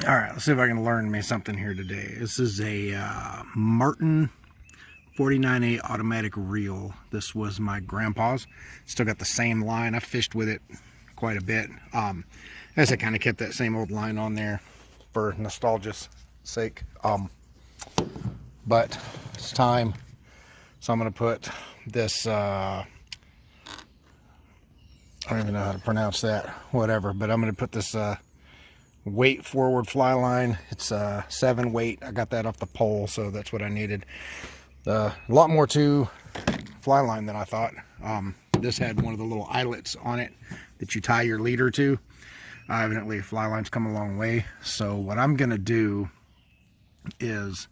All right, let's see if I can learn me something here today. This is a Martin 49A automatic reel. This was my grandpa's. Still got the same line. I fished with it quite a bit. As I kind of kept that same old line on there for nostalgia's sake. But it's time. So I'm going to put this, I don't even know how to pronounce that, whatever. But I'm going to put this weight forward fly line. It's 7 weight. I got that off the pole, so that's what I needed. A lot more to fly line than I thought. This had one of the little eyelets on it that you tie your leader to. Evidently fly line's come a long way. So what I'm gonna do is,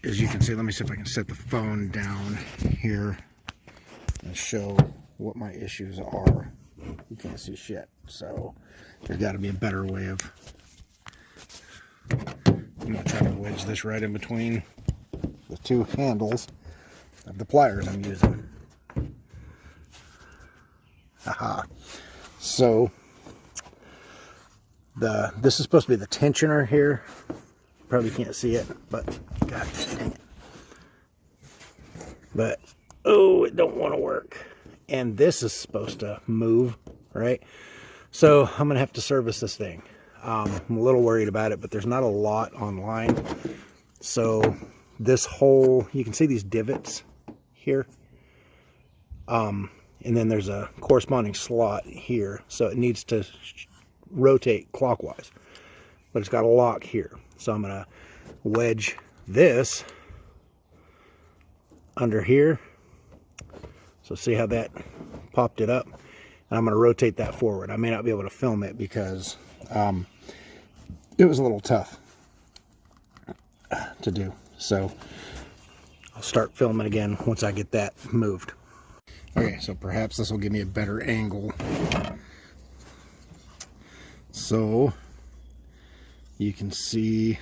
as you can see, let me see if I can set the phone down here and show what my issues are. You can't see shit, so there's got to be a better way of. I'm gonna try to wedge this right in between the two handles of the pliers I'm using. Aha. So this is supposed to be the tensioner here. Probably can't see it, but god dang it. But oh, it don't want to work. And this is supposed to move, right? So I'm gonna have to service this thing. I'm a little worried about it, but there's not a lot online. So this hole, you can see these divots here. And then there's a corresponding slot here. So it needs to rotate clockwise. But it's got a lock here. So I'm gonna wedge this under here. So see how that popped it up? And I'm going to rotate that forward. I may not be able to film it because it was a little tough to do. So I'll start filming again once I get that moved. Okay, so perhaps this will give me a better angle. So you can see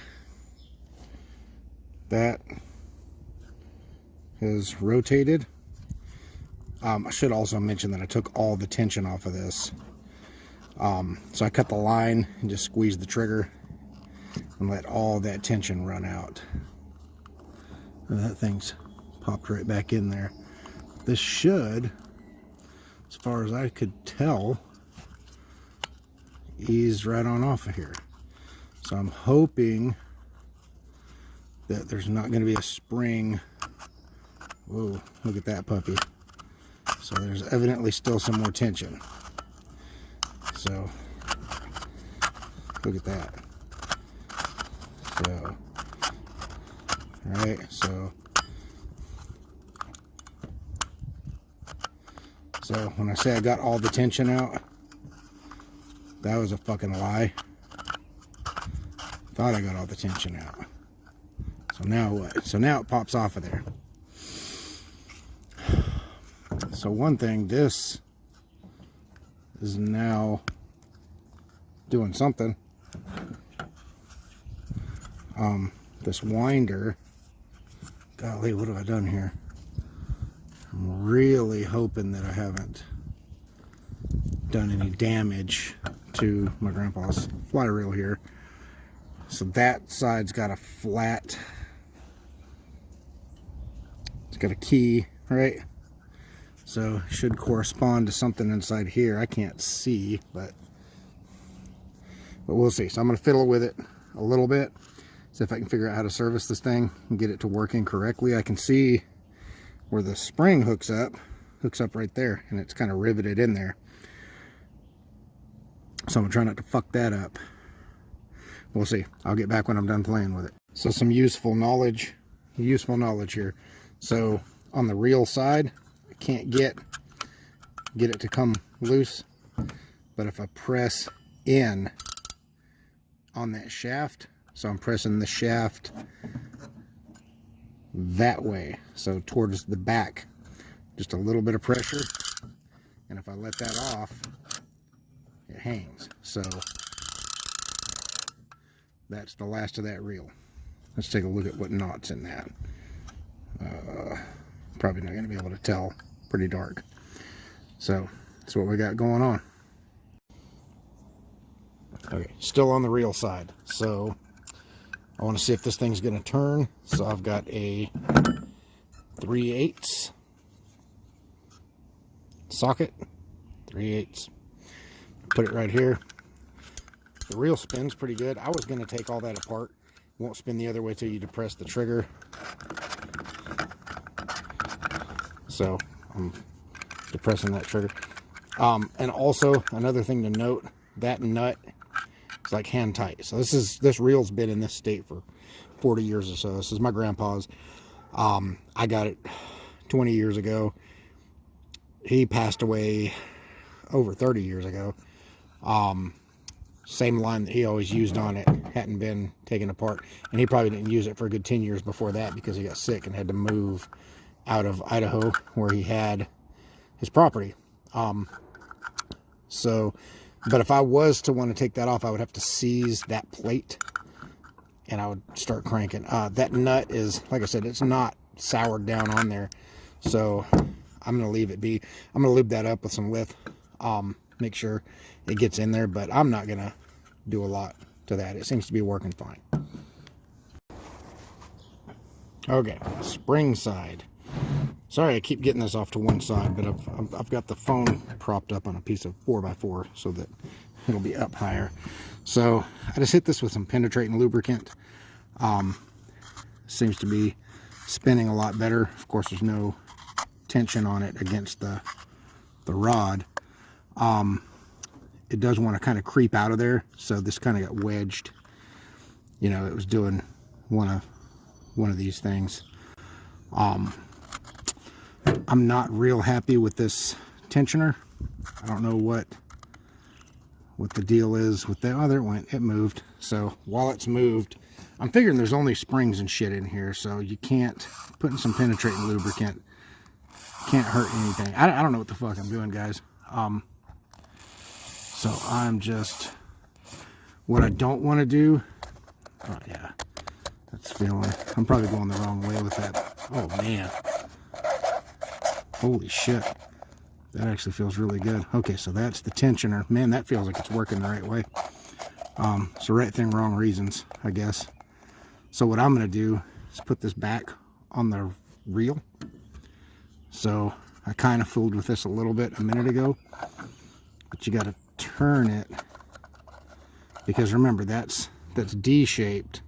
that has rotated. I should also mention that I took all the tension off of this. So I cut the line and just squeezed the trigger and let all that tension run out. And that thing's popped right back in there. This should, as far as I could tell, ease right on off of here. So I'm hoping that there's not going to be a spring. Whoa, look at that puppy. So there's evidently still some more tension. So look at that. So, right, so when I say I got all the tension out, that was a fucking lie. Thought I got all the tension out. So now what? So now it pops off of there. So one thing, this is now doing something. This winder, golly, what have I done here? I'm really hoping that I haven't done any damage to my grandpa's fly reel here. So that side's got a flat, it's got a key, right? So it should correspond to something inside here. I can't see, but we'll see. So I'm going to fiddle with it a little bit, see if I can figure out how to service this thing and get it to working correctly. I can see where the spring hooks up right there, and it's kind of riveted in there. So I'm going to try not to fuck that up. We'll see. I'll get back when I'm done playing with it. So some useful knowledge here. So on the reel side, I can't get it to come loose, but if I press in on that shaft, so I'm pressing the shaft that way, so towards the back, just a little bit of pressure, and if I let that off, it hangs. So that's the last of that reel. Let's take a look at what knot's in that. Probably not going to be able to tell. Pretty dark. So that's what we got going on. Okay, still on the reel side. So I want to see if this thing's going to turn. So I've got a 3/8 socket, 3/8. Put it right here. The reel spins pretty good. I was going to take all that apart. Won't spin the other way till you depress the trigger. So I'm depressing that trigger. And also another thing to note, that nut is like hand tight. So this reel's been in this state for 40 years or so. This is my grandpa's. I got it 20 years ago. He passed away over 30 years ago. Same line that he always used on it hadn't been taken apart, and he probably didn't use it for a good 10 years before that because he got sick and had to move out of Idaho where he had his property. But if I was to want to take that off, I would have to seize that plate and I would start cranking. That nut is, like I said, it's not soured down on there, so I'm going to leave it be. I'm going to lube that up with some Lith, make sure it gets in there, but I'm not going to do a lot to that. It seems to be working fine. Okay, spring side. Sorry I keep getting this off to one side, but I've got the phone propped up on a piece of 4x4 so that it'll be up higher. So I just hit this with some penetrating lubricant. Seems to be spinning a lot better. Of course, there's no tension on it against the rod. It does want to kind of creep out of there, so this kind of got wedged. You know, it was doing one of these things. I'm not real happy with this tensioner. I don't know what the deal is with that. Oh, there it went. It moved. So while it's moved, I'm figuring there's only springs and shit in here, so you can't, putting some penetrating lubricant can't hurt anything. I don't know what the fuck I'm doing, guys. So I'm just, what I don't want to do, oh yeah, that's feeling, I'm probably going the wrong way with that. Oh man. Holy shit. That actually feels really good. Okay, so that's the tensioner. Man, that feels like it's working the right way. So right thing, wrong reasons, I guess. So what I'm going to do is put this back on the reel. So I kind of fooled with this a little bit a minute ago. But you got to turn it. Because remember, that's D-shaped.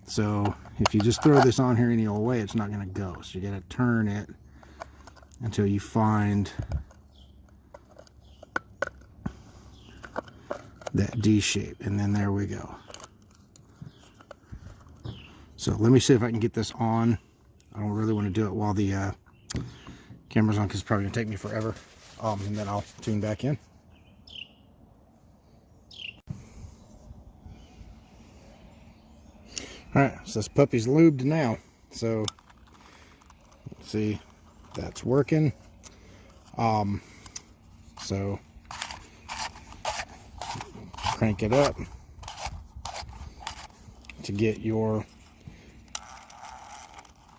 So if you just throw this on here any old way, it's not going to go. So you got to turn it until you find that D shape, and then there we go. So let me see if I can get this on. I don't really want to do it while the camera's on because it's probably gonna take me forever, and then I'll tune back in. All right, so this puppy's lubed now. So let's see, that's working. So crank it up to get your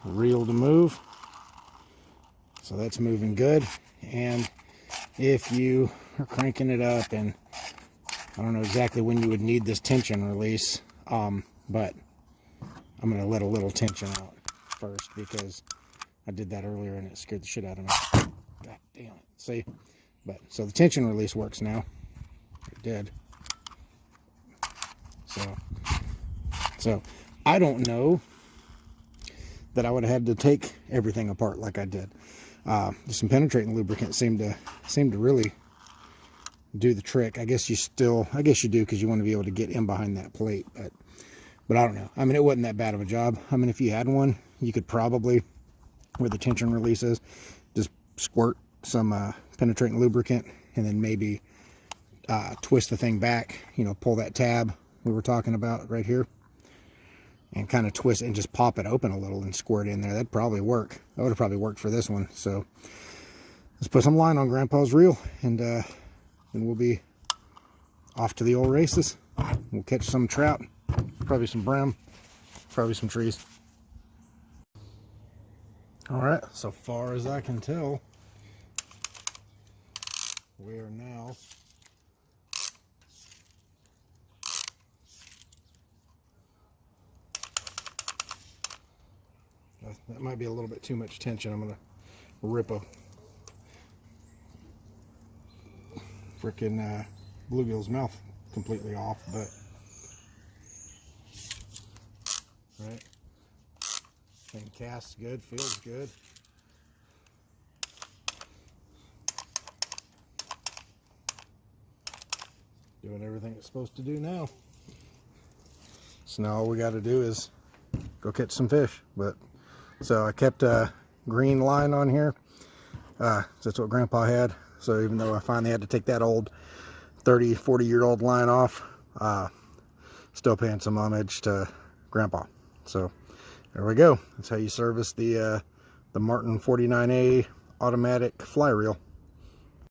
reel to move. So that's moving good. And if you are cranking it up, and I don't know exactly when you would need this tension release, but I'm going to let a little tension out first because I did that earlier and it scared the shit out of me. God damn it. See? But so the tension release works now. It did. So I don't know that I would have had to take everything apart like I did. Some penetrating lubricant seemed to really do the trick. I guess you do because you want to be able to get in behind that plate, but I don't know. I mean, it wasn't that bad of a job. I mean, if you had one, you could probably, where the tension release is, just squirt some penetrating lubricant and then maybe twist the thing back, pull that tab we were talking about right here and kind of twist it and just pop it open a little and squirt it in there. That'd probably work. That would have probably worked for this one. So let's put some line on Grandpa's reel, and then we'll be off to the old races. We'll catch some trout, probably some brim, probably some trees. All right, so far as I can tell, we are now that might be a little bit too much tension. I'm gonna rip a freaking bluegill's mouth completely off, but right, thing casts good, feels good. Doing everything it's supposed to do now. So now all we got to do is go catch some fish. But so I kept a green line on here. That's what Grandpa had. So even though I finally had to take that old 30-40-year-old line off, still paying some homage to Grandpa. So there we go. That's how you service the Martin 49A automatic fly reel.